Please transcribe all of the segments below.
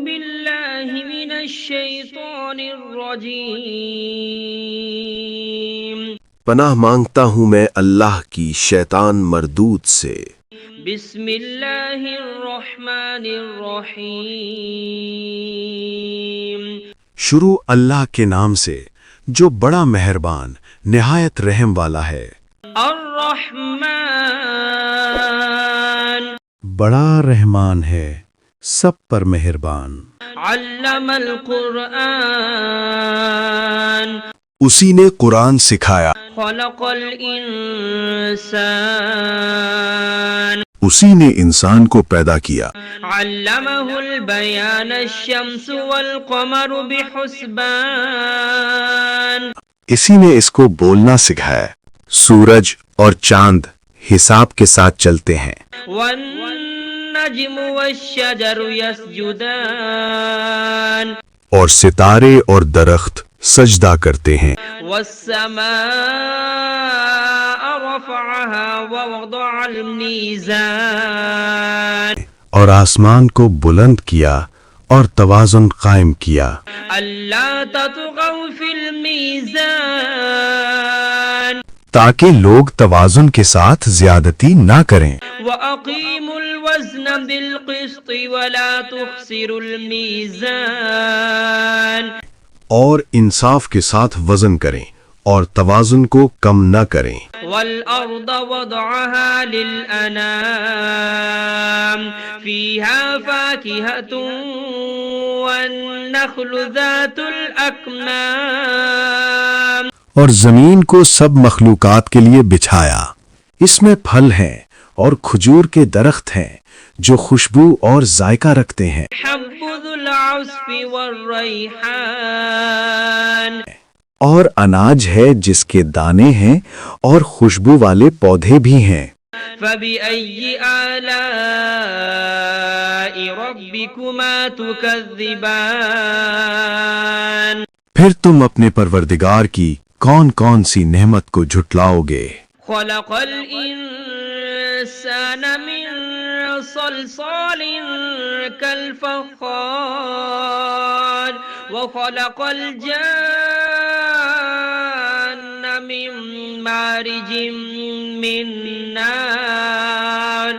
بالله من الشيطان الرجيم پناہ مانگتا ہوں میں اللہ کی شیطان مردود سے۔ بسم اللہ الرحمن الرحیم شروع اللہ کے نام سے جو بڑا مہربان نہایت رحم والا ہے۔ الرحمن بڑا رحمان ہے، سب پر مہربان۔ علم القرآن اسی نے قرآن سکھایا، خلق الانسان اسی نے انسان کو پیدا کیا۔ علمہ البیان الشمس والقمر بحسبان اسی نے اس کو بولنا سکھایا، سورج اور چاند حساب کے ساتھ چلتے ہیں۔ والنجم والشجر يسجدان اور ستارے اور درخت سجدہ کرتے ہیں۔ والسماء رفعها ووضع الميزان اور آسمان کو بلند کیا اور توازن قائم کیا، ألا تطغوا في الميزان تاکہ لوگ توازن کے ساتھ زیادتی نہ کریں۔ وأقيموا الوزن بالقسط ولا تخسروا الميزان اور انصاف کے ساتھ وزن کریں اور توازن کو کم نہ کریں۔ والأرض وضعها للأنام فيها فاكهة والنخل ذات الأكمام اور زمین کو سب مخلوقات کے لیے بچھایا، اس میں پھل ہیں اور کھجور کے درخت ہیں جو خوشبو اور ذائقہ رکھتے ہیں۔ حب ذو العصف والريحان اور اناج ہے جس کے دانے ہیں اور خوشبو والے پودے بھی ہیں۔ فبأي آلاء ربكما تكذبان پھر تم اپنے پروردگار کی کون کون سی نعمت کو جھٹلاؤ گے؟ خلق الإنسان من صلصال كالفخار وخلق الجان من مارج من نار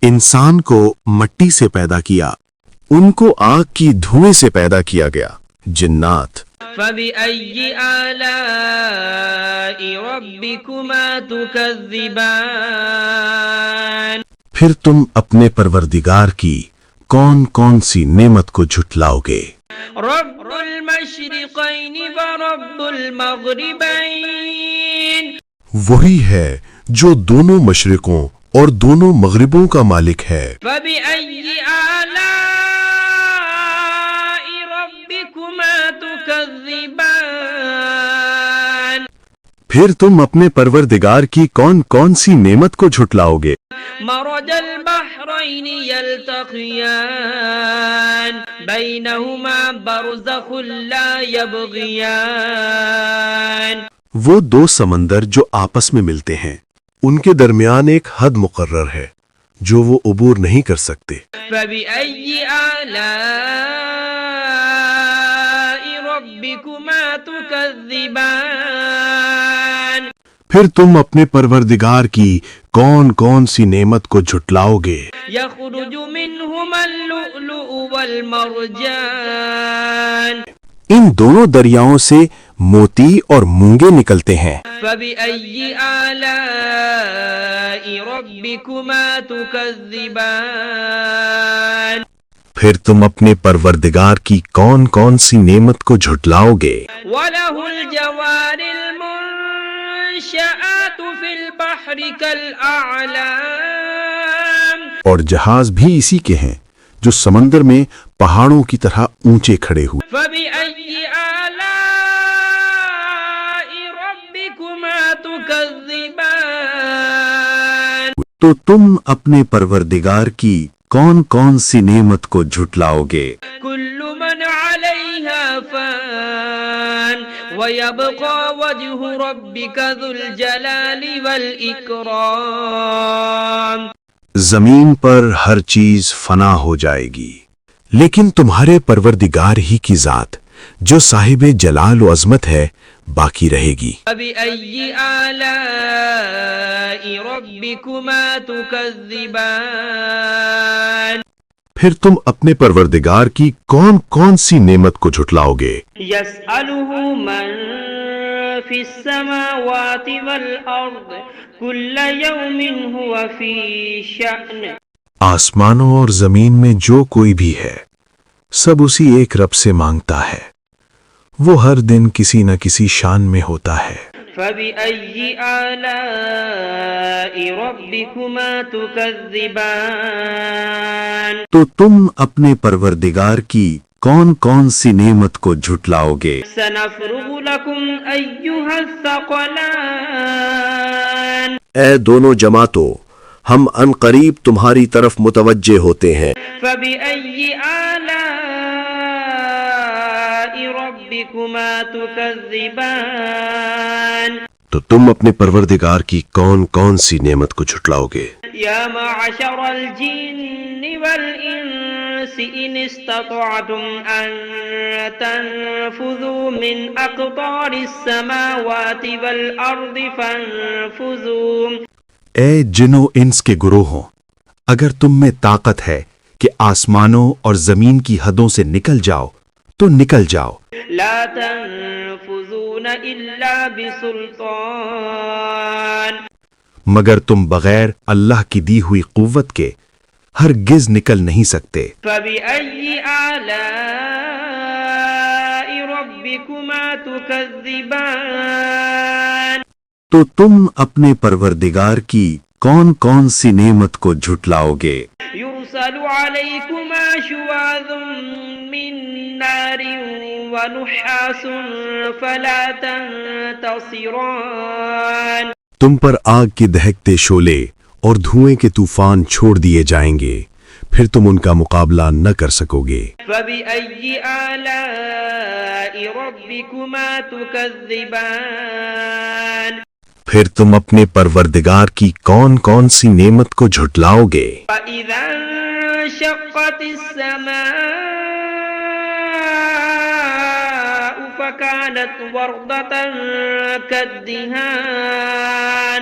انسان کو مٹی سے پیدا کیا، ان کو آگ کی دھوئیں سے پیدا کیا گیا۔ جنات فبأي آلاء ربكما تكذبان پھر تم اپنے پروردگار کی کون کون سی نعمت کو جھٹلاؤ گے؟ رب المشرقين ورب المغربين وہی ہے جو دونوں مشرقوں اور دونوں مغربوں کا مالک ہے۔ فبأي آلاء ربكما تكذبان پھر تم اپنے پروردگار کی کون کون سی نعمت کو جھٹلاؤ گے؟ مرج البحرين يلتقيان بينهما برزخ لا يبغيان وہ دو سمندر جو آپس میں ملتے ہیں، ان کے درمیان ایک حد مقرر ہے جو وہ عبور نہیں کر سکتے۔ فبأي آلاء ربكما تكذبان پھر تم اپنے پروردگار کی کون کون سی نعمت کو جھٹلاؤ گے؟ يخرج منهما اللؤلؤ والمرجان ان دونوں دریاؤں سے موتی اور مونگے نکلتے ہیں۔ فبأي آلاء ربكما تكذبان پھر تم اپنے پروردگار کی کون کون سی نعمت کو جھٹلاؤ گے؟ وله الجوار المنشآت في البحر كالأعلام اور جہاز بھی اسی کے ہیں جو سمندر میں پہاڑوں کی طرح اونچے کھڑے ہوئے۔ فبأي آلاء ربكما تكذبان تو تم اپنے پروردگار کی کون کون سی نعمت کو جھٹلاؤ گے؟ كل من عليها فان ويبقى وجه ربك ذو الجلال والإكرام زمین پر ہر چیز فنا ہو جائے گی، لیکن تمہارے پروردگار ہی کی ذات جو صاحب جلال و عظمت ہے باقی رہے گی۔ فبأي آلاء ربكما تكذبان پھر تم اپنے پروردگار کی کون کون سی نعمت کو جھٹلاؤ گے؟ يسأله من في السماوات والأرض كل يوم هو في شأن آسمانوں اور زمین میں جو کوئی بھی ہے سب اسی ایک رب سے مانگتا ہے، وہ ہر دن کسی نہ کسی شان میں ہوتا ہے۔ فبأي آلاء ربكما تكذبان تو تم اپنے پروردگار کی کون کون سی نعمت کو جھٹلاؤ گے؟ سنفرغ لكم أيها الثقلان اے دونوں جماعتوں، ہم ان قریب تمہاری طرف متوجہ ہوتے ہیں۔ فبأي آلاء ربكما تكذبان تو تم اپنے پروردگار کی کون کون سی نعمت کو جھٹلاؤ گے؟ يا معشر الجن والإنس إن استطعتم أن تنفذوا من أقطار السماوات والأرض فانفذوا اے جن و انس کے گروہوں، اگر تم میں طاقت ہے کہ آسمانوں اور زمین کی حدوں سے نکل جاؤ تو نکل جاؤ، لا تنفذون إلا بسلطان مگر تم بغیر اللہ کی دی ہوئی قوت کے ہرگز نکل نہیں سکتے۔ فبأي آلاء ربكما تكذبان تو تم اپنے پروردگار کی کون کون سی نعمت کو جھٹلاؤ گے؟ يرسل عليكما شواظ من نار ونحاس فلا تنتصران تم پر آگ کے دہکتے شعلے اور دھوئیں کے طوفان چھوڑ دیے جائیں گے، پھر تم ان کا مقابلہ نہ کر سکو گے۔ فبأي آلاء ربكما تكذبان پھر تم اپنے پروردگار کی کون کون سی نعمت کو جھٹلاؤ گے؟ فإذا انشقت السماء فكانت وردة كالدهان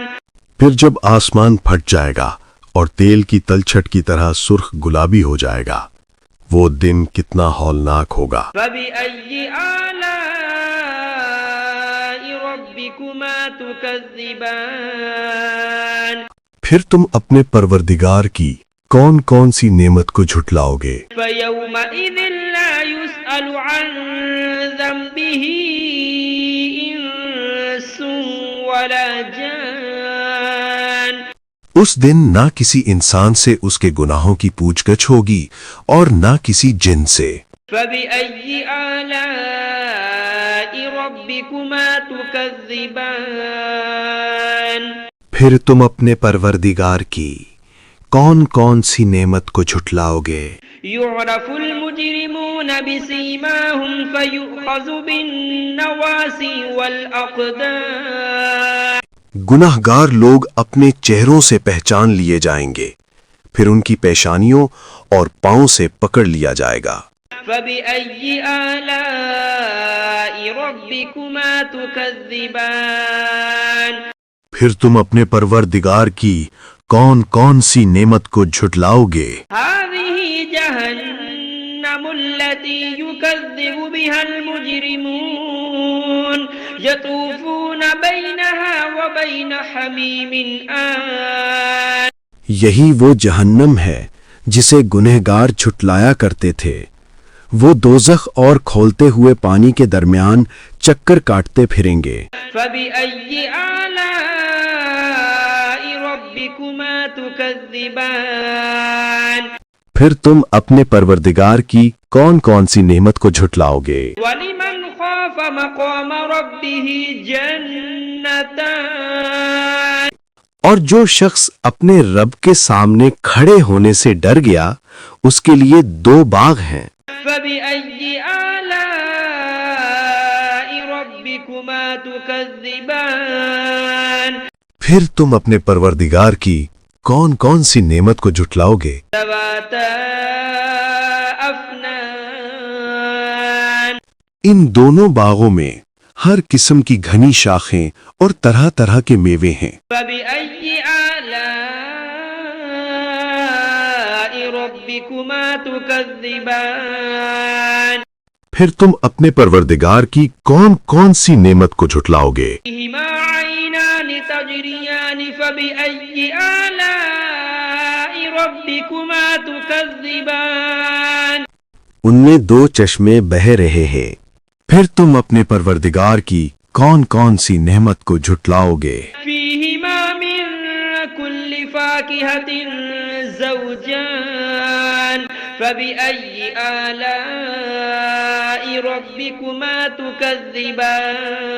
پھر جب آسمان پھٹ جائے گا اور تیل کی تلچھٹ کی طرح سرخ گلابی ہو جائے گا، وہ دن کتنا ہولناک ہوگا۔ فبأي آلاء ربكما تكذبان پھر تم اپنے پروردگار کی کون کون سی نعمت کو جھٹلاؤ گے؟ فيومئذ لا يسأل عن ذنبه إنس ولا جان اس دن نہ کسی انسان سے اس کے گناہوں کی پوچھ گچھ ہوگی اور نہ کسی جن سے۔ فبأي آلاء ربكما تكذبان پھر تم اپنے پروردگار کی کون کون سی نعمت کو جھٹلاؤ گے؟ يعرف المجرمون بسيماهم فيؤخذ بالنواصي والأقدام گناہ گار لوگ اپنے چہروں سے پہچان لیے جائیں گے، پھر ان کی پیشانیوں اور پاؤں سے پکڑ لیا جائے گا۔ فبأي آلاء ربكما تكذبان پھر تم اپنے پروردگار کی کون کون سی نعمت کو جھٹلاؤ گے؟ هذه جهنم التي يكذب بها المجرمون يطوفون بينها وبين حميم آن یہی وہ جہنم ہے جسے گنہگار جھٹلایا کرتے تھے، وہ دوزخ اور کھولتے ہوئے پانی کے درمیان چکر کاٹتے پھریں گے۔ فبأي آلاء ربكما تكذبان پھر تم اپنے پروردگار کی کون کون سی نعمت کو جھٹلاؤ گے؟ ولمن خاف مقام ربه جنتان اور جو شخص اپنے رب کے سامنے کھڑے ہونے سے ڈر گیا اس کے لیے 2 باغ ہیں۔ فبأي آلاء ربكما تكذبان پھر تم اپنے پروردگار کی کون کون سی نعمت کو جھٹلاؤ گے؟ ذواتا أفنان ان دونوں باغوں میں ہر قسم کی گھنی شاخیں اور طرح طرح کے میوے ہیں۔ فبأي آلاء ربكما تكذبان پھر تم اپنے پروردگار کی کون کون سی نعمت کو جھٹلاؤ گے؟ فيهما عينان تجريان فبأي آلاء ربكما تكذبان ان میں دو چشمے بہہ رہے ہیں، پھر تم اپنے پروردگار کی کون کون سی نعمت کو جھٹلاؤ گے؟ فيهما من كل فاكهة زوجان فبأي آلاء ربكما تكذبان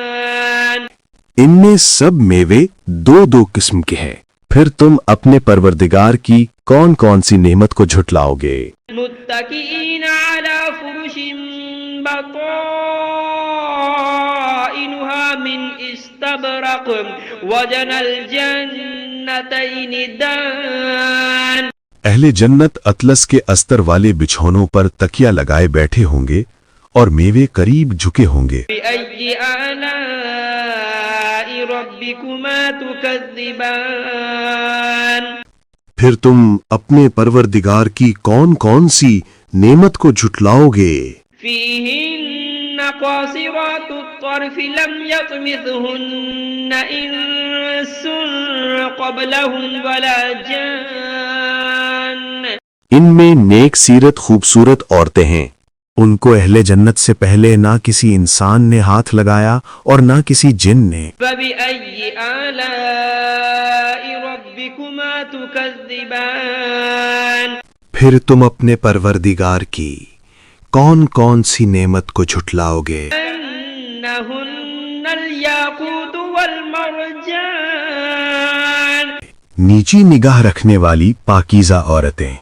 ان میں سب میوے دو دو قسم کے ہیں، پھر تم اپنے پروردگار کی کون کون سی نعمت کو جھٹلاؤ گے؟ متكئين على فرش بطائنها من استبرق وجنى الجنتين دان اہل جنت اطلس کے استر والے بچھونوں پر تکیہ لگائے بیٹھے ہوں گے اور میوے قریب جھکے ہوں گے۔ بأي آلاء ربكما تكذبان پھر تم اپنے پروردگار کی کون کون سی نعمت کو جھٹلاؤ گے؟ فيهن قاصرات الطرف لم يطمثهن إنس قبلهم ولا جان ان میں نیک سیرت خوبصورت عورتیں ہیں، ان کو اہل جنت سے پہلے نہ کسی انسان نے ہاتھ لگایا اور نہ کسی جن نے۔ فبأي آلاء ربكما تكذبان پھر تم اپنے پروردگار کی کون کون سی نعمت کو جھٹلاؤ گے؟ أنهن الياقوت والمرجان نیچی نگاہ رکھنے والی پاکیزہ عورتیں،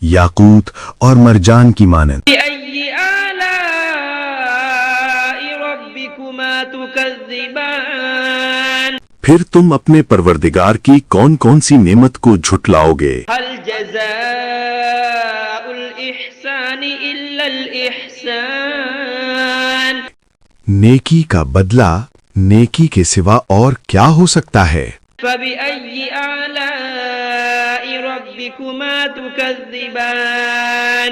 یاقوت اور مرجان کی مانند۔ بأي آلاء ربكما تكذبان پھر تم اپنے پروردگار کی کون کون سی نعمت کو جھٹلاؤ گے؟ هل جزاء الإحسان إلا الإحسان نیکی کا بدلہ نیکی کے سوا اور کیا ہو سکتا ہے؟ فبأي آلاء ربكما تكذبان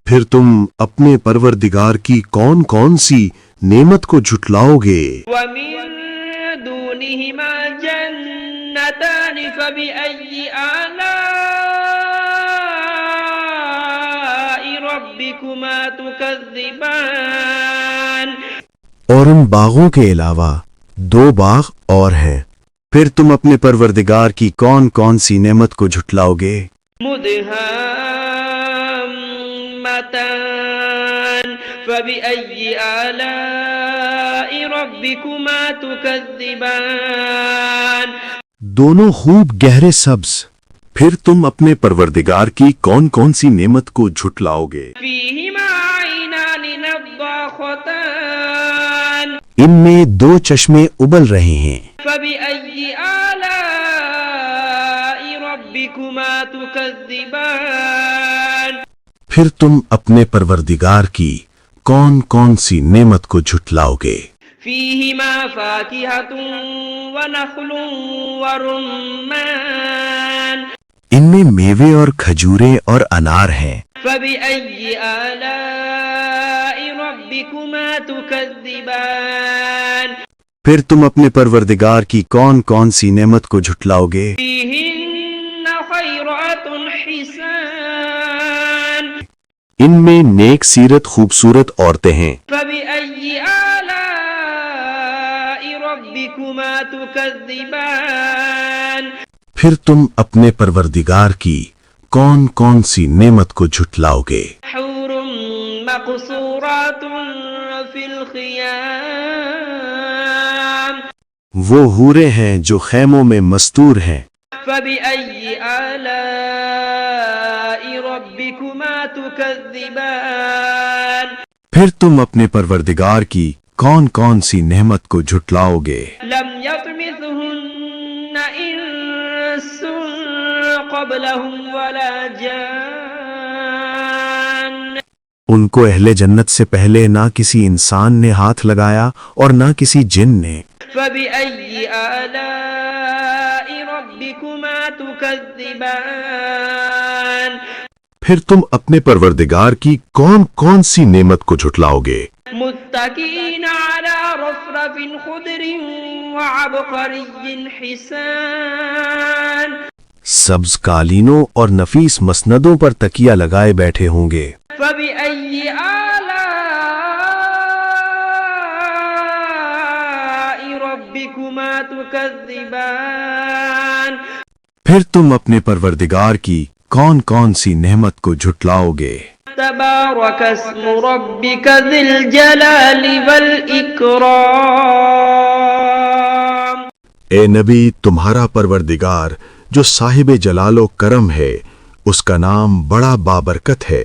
پھر تم اپنے پروردگار کی کون کون سی نعمت کو جھٹلاؤ گے؟ ومن دونهما جنتان فبأي آلاء ربكما تكذبان اور ان باغوں کے علاوہ دو باغ اور ہیں، پھر تم اپنے پروردگار کی کون کون سی نعمت کو جھٹلاؤ گے؟ مدهامتان فبأي آلاء ربكما تكذبان دونوں خوب گہرے سبز، پھر تم اپنے پروردگار کی کون کون سی نعمت کو جھٹلاؤ گے؟ فيهما عينان نضاختان ان میں دو چشمے ابل رہے ہیں، فبأي آلاء ربكما تكذبان پھر تم اپنے پروردگار کی کون کون سی نعمت کو جھٹلاؤ گے؟ فيهما فاكهة ونخل ورمان ان میں میوے اور کھجوریں اور انار ہیں، فبأي آلاء ربكما تكذبان پھر تم اپنے پروردگار کی کون کون سی نعمت کو جھٹلاؤ گے؟ فيهن خيرات حسان ان میں نیک سیرت خوبصورت عورتیں ہیں، فبأي آلاء ربكما تكذبان پھر تم اپنے پروردگار کی کون کون سی نعمت کو جھٹلاؤ گے؟ حور مقصورات في الخيام وہ حوریں ہیں جو خیموں میں مستور ہیں، فبأي آلاء ربكما تكذبان پھر تم اپنے پروردگار کی کون کون سی نعمت کو جھٹلاؤ گے؟ لم يطمثهن إنس قبلهم ولا جان ان کو اہل جنت سے پہلے نہ کسی انسان نے ہاتھ لگایا اور نہ کسی جن نے. فبأي آلاء ربكما تكذبان پھر تم اپنے پروردگار کی کون کون سی نعمت کو جھٹلاؤ گے؟ متكئين على رفرف خضر وعبقري حسان سبز قالینوں اور نفیس مسندوں پر تکیہ لگائے بیٹھے ہوں گے. فبأي آلاء ربكما تكذبان پھر تم اپنے پروردگار کی کون کون سی نعمت کو جھٹلاؤ گے؟ تبارك اسم ربك ذي الجلال والإكرام. اے نبی، تمہارا پروردگار جو صاحب جلال و کرم ہے، اس کا نام بڑا بابرکت ہے.